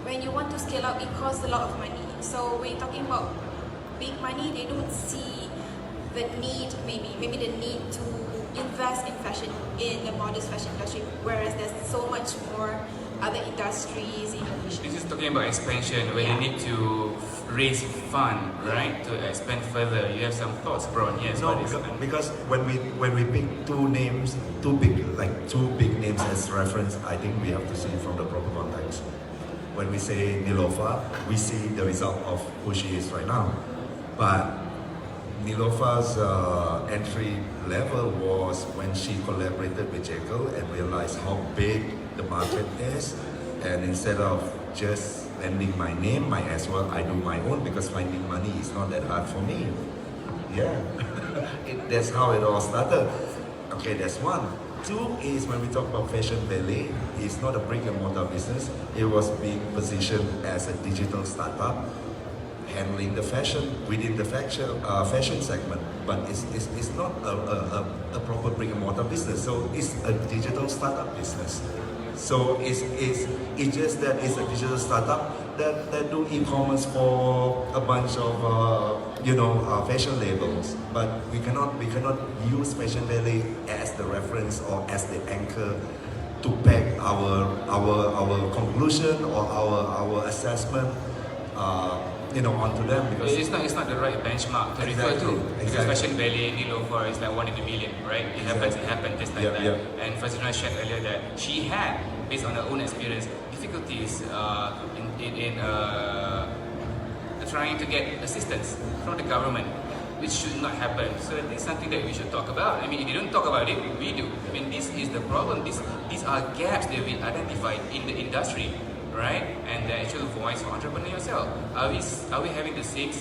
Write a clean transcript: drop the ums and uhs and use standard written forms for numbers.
when you want to scale up, it costs a lot of money. So when you're talking about big money, they don't see the need, maybe the need to invest in fashion, in the modest fashion industry, whereas there's so much more other industries in Indonesia. This is talking about expansion, where you need to raise fund, right, to expand further. You have some thoughts, Bront? Yes. No, because when we pick two big names as reference, I think we have to see from the proper context. When we say Naelofar, we see the result of who she is right now. But Naelofar's entry level was when she collaborated with Jekyll and realized how big the market is, and instead of just lending my name, might as well I do my own, because finding money is not that hard for me. Yeah, that's how it all started. Okay, that's one. Two is when we talk about Fashion Valet, it's not a brick and mortar business. It was being positioned as a digital startup, handling the fashion within the fashion segment, but it's not a proper brick and mortar business. So it's a digital startup business. So it's just that it's a digital startup that do e-commerce for a bunch of fashion labels. But we cannot use Fashion Valet as the reference or as the anchor to peg our conclusion or our assessment onto them, because it's not the right benchmark to refer to. Because Fashion Valet, Naelofar is like 1 in a million, right? It happened just like that. Yeah. And Fazrena shared earlier that she had, based on her own experience, difficulties in trying to get assistance from the government, which should not happen. So this is something that we should talk about. I mean, if you don't talk about it, we do. I mean, this is the problem. These are gaps that we identified in the industry, right? And the actual voice for entrepreneur yourself. Are we having the same